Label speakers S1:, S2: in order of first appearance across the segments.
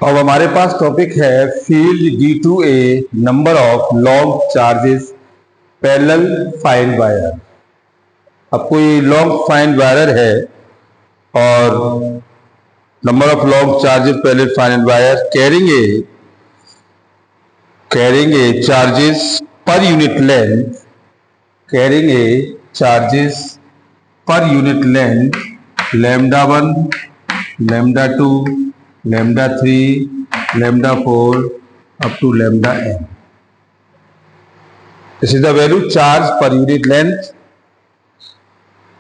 S1: अब हमारे पास टॉपिक है field due to a number of long charges parallel fine wire. अब कोई लॉन्ग फाइन वायर है और number of long charges parallel fine wire carrying a charges per unit length carrying a charges per unit length lambda 1, lambda 2, lambda 3, lambda 4 up to lambda n. This is the value charge per unit length,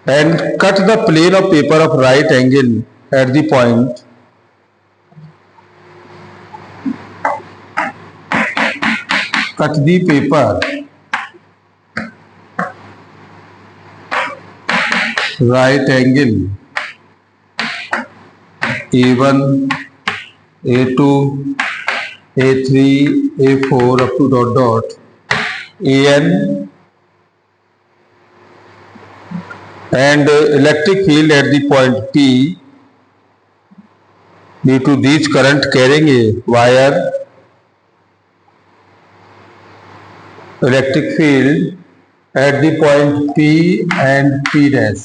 S1: and cut the plane of paper of right angle at the point cut the paper right angle A1, A2, A3, A4 up to dot dot AN, and electric field at the point P due to this current carrying a wire, electric field at the point P and P dash.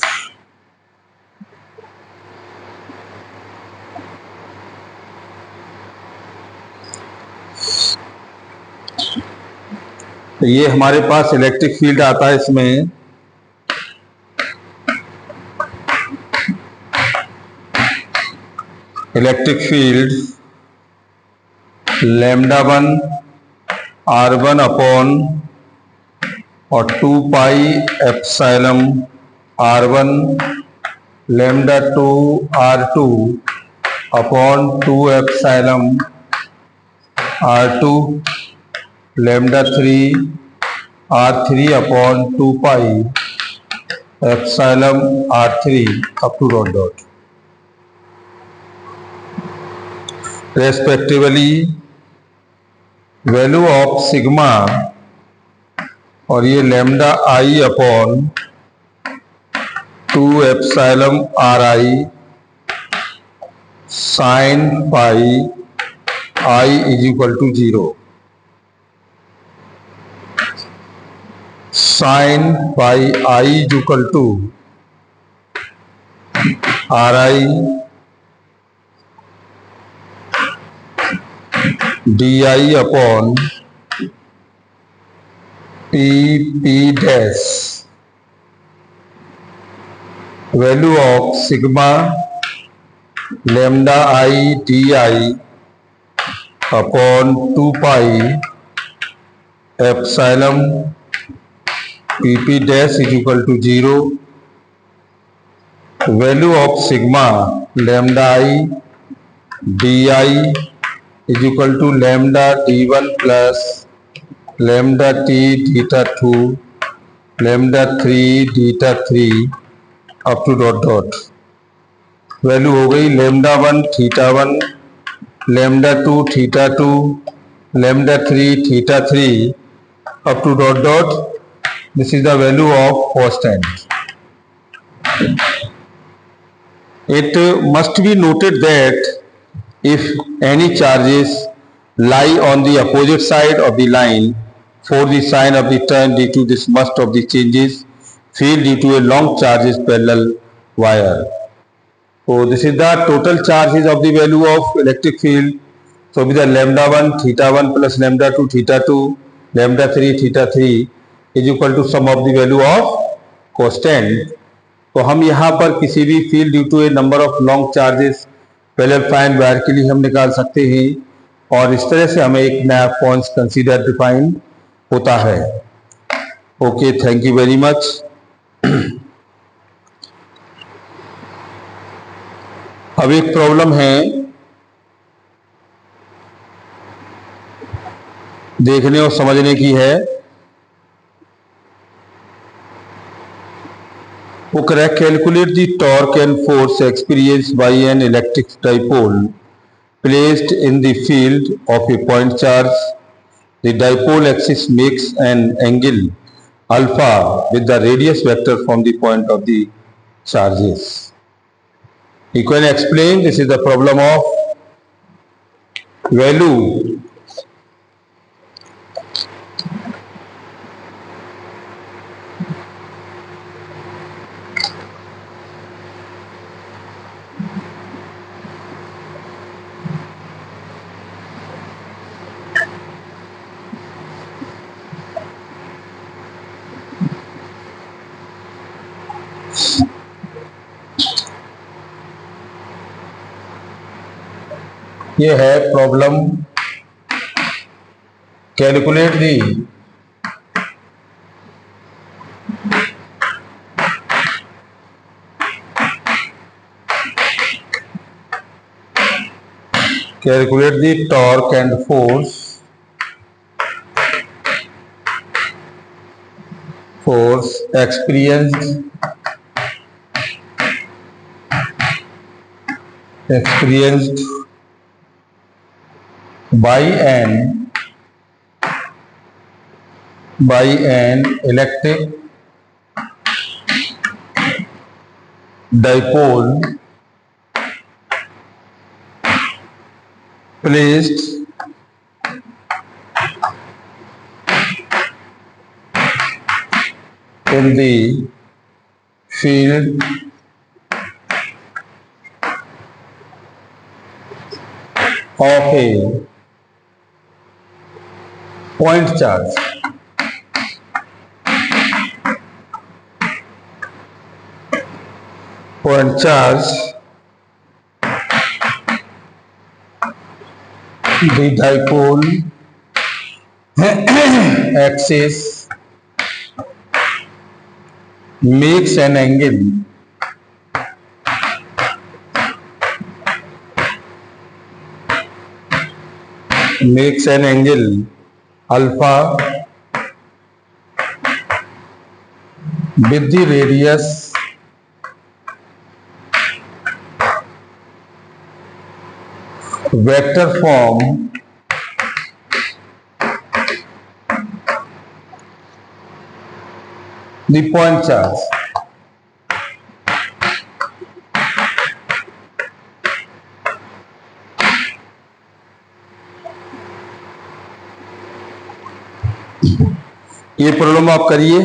S1: तो ये हमारे पास electric field आता है। इसमें electric field lambda 1 R1 upon और 2 pi epsilon R1 lambda 2 R2 upon 2 epsilon R2 lambda 3 R3 upon 2 pi epsilon R3 up to dot dot respectively value of sigma, और ये lambda I upon 2 epsilon RI sine pi I is equal to 0। Sine pi I is equal to RI DI upon P dash. Value of sigma lambda I DI upon 2 pi epsilon PP dash is equal to 0। Value of sigma lambda I DI is equal to lambda D1 plus lambda T theta 2 lambda 3 theta 3 up to dot dot. Value हो गई lambda 1 theta 1 lambda 2 theta 2 lambda 3 theta 3 up to dot dot. This is the value of constant. It must be noted that if any charges lie on the opposite side of the line for the sign of the turn due to this must of the changes field due to a long charges parallel wire. So this is the total charges of the value of electric field. So with the lambda 1 theta 1 plus lambda 2 theta 2 lambda 3 theta 3 is equal to sum of the value of constant. तो हम यहाँ पर किसी भी field due to a number of long charges parallel fine wire के लिए हम निकाल सकते हैं, और इस तरह से हमें एक नया पॉइंट्स कंसीडर डिफाइन होता है। Okay, thank you very much. अब एक प्रॉब्लम है, देखने और समझने की है। वो correct calculate the torque and force experienced bye N electric dipole placed in the field of a point charge. The dipole axis makes an angle alpha with the radius vector from the point of the charges. You can explain, this is the problem of value ये है problem calculate the torque and force experienced by an electric dipole placed in the field of a point charge. Point charge, the dipole axis makes an angle alpha with the radius vector form the point charge. ये problem आप करिए।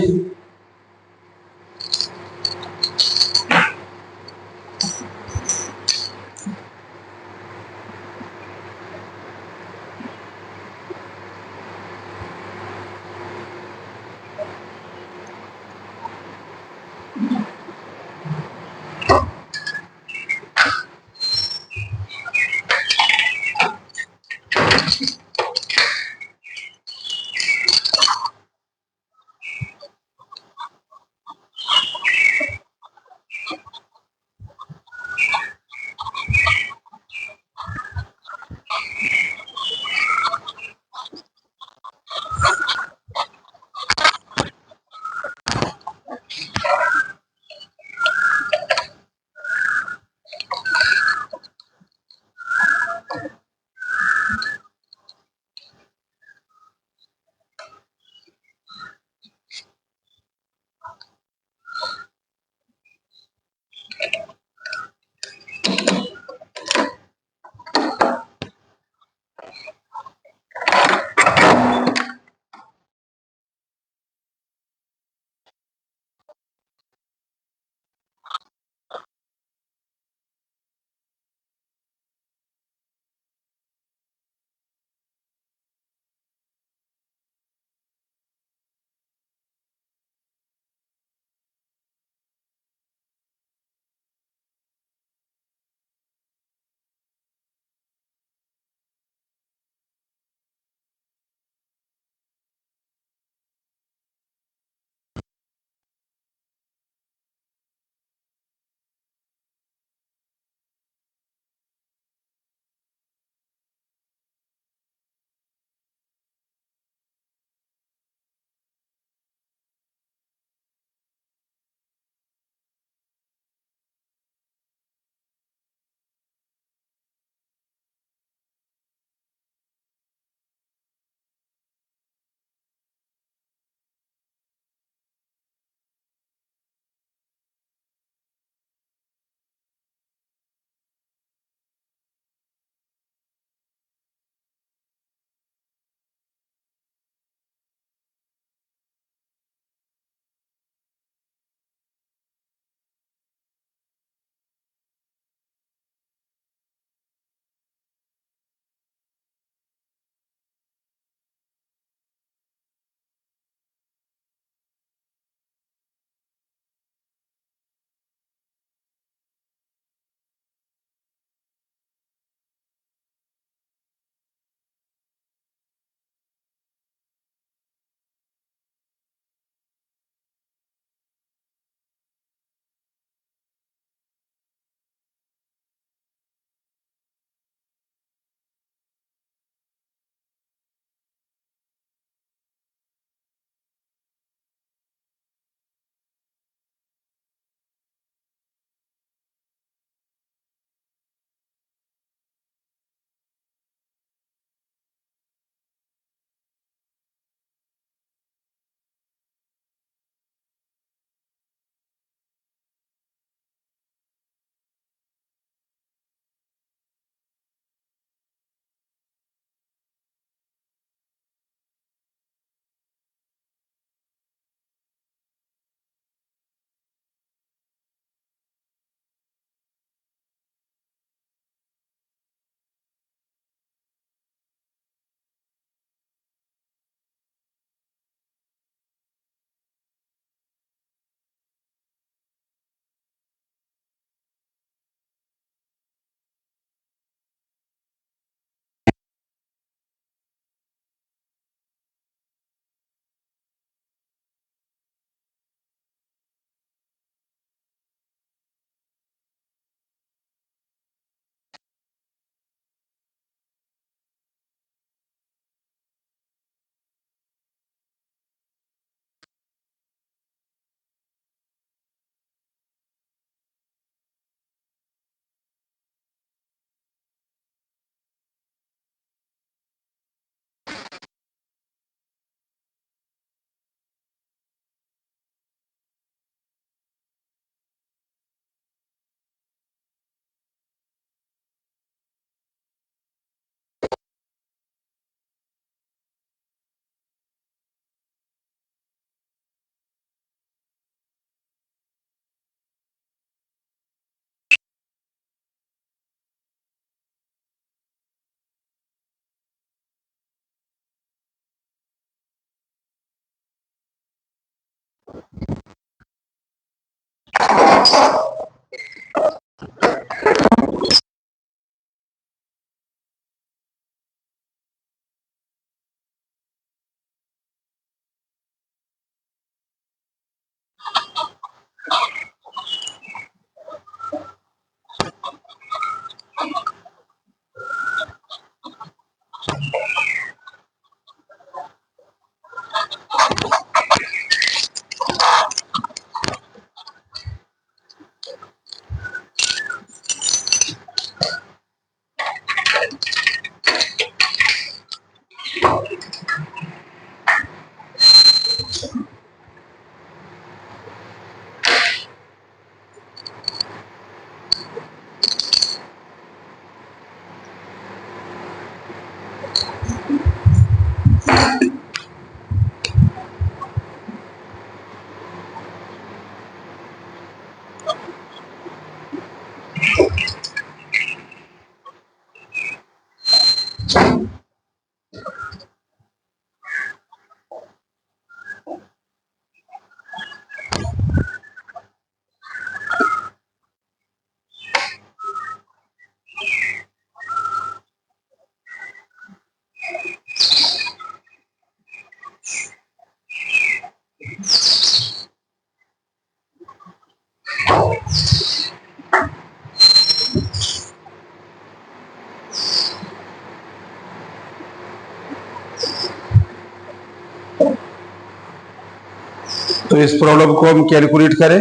S1: तो इस problem को हम calculate करें।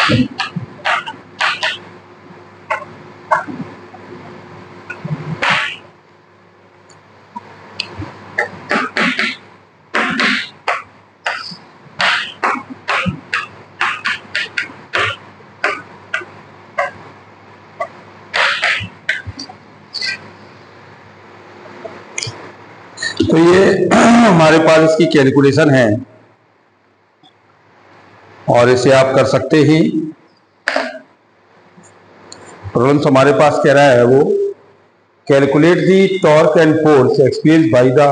S1: तो ये हमारे पास इसकी कैलकुलेशन है और इसे आप कर सकते ही। प्रॉब्लम हमारे पास कह रहा है वो calculate the torque and force experience by the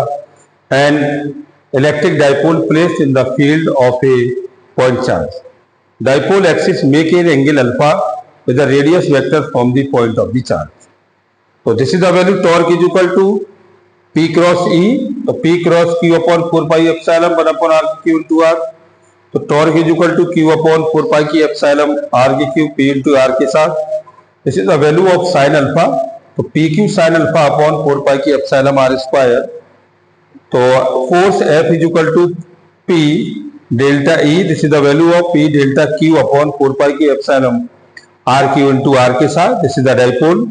S1: an electric dipole placed in the field of a point charge. Dipole axis make an angle alpha with the radius vector from the point of the charge. तो this is the value torque is equal to P cross E, तो P cross Q upon 4 pi epsilon 1 upon R Q into R। तो torque is equal to Q upon 4 pi की epsilon R की Q P into R के साथ। This is the value of sine alpha, तो PQ sine alpha upon 4 pi की epsilon R square. तो force F is equal to P delta E, this is the value of P delta Q upon 4 pi की epsilon R Q into R के साथ। This is the dipole.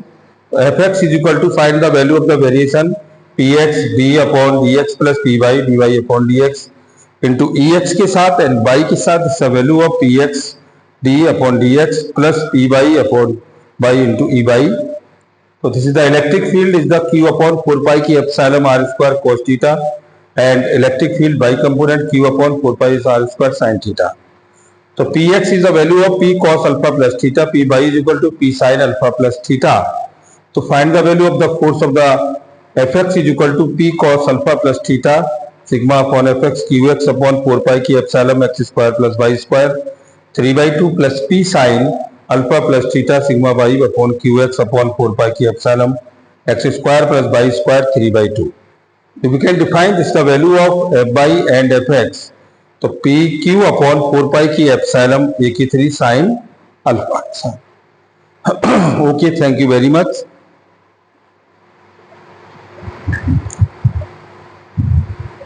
S1: Fx is equal to find the value of the variation px d upon dx plus py dy upon dx into ex के साथ and y के साथ इस value of px d upon dx plus py upon y into ey। तो this is the electric field is the q upon 4 pi की epsilon r square cos theta and electric field by component q upon 4 pi r square sin theta. तो px is the value of p cos alpha plus theta, py is equal to p sin alpha plus theta. तो find the value of the force of the Fx is equal to P cos alpha plus theta sigma upon Fx Qx upon 4 pi की epsilon x square plus y square 3/2 plus P sin alpha plus theta sigma y upon Qx upon 4 pi की epsilon x square plus y square 3/2। If we can define this the value of Fy and Fx, तो PQ upon 4 pi की epsilon a की 3 sin alpha। Okay, thank you very much.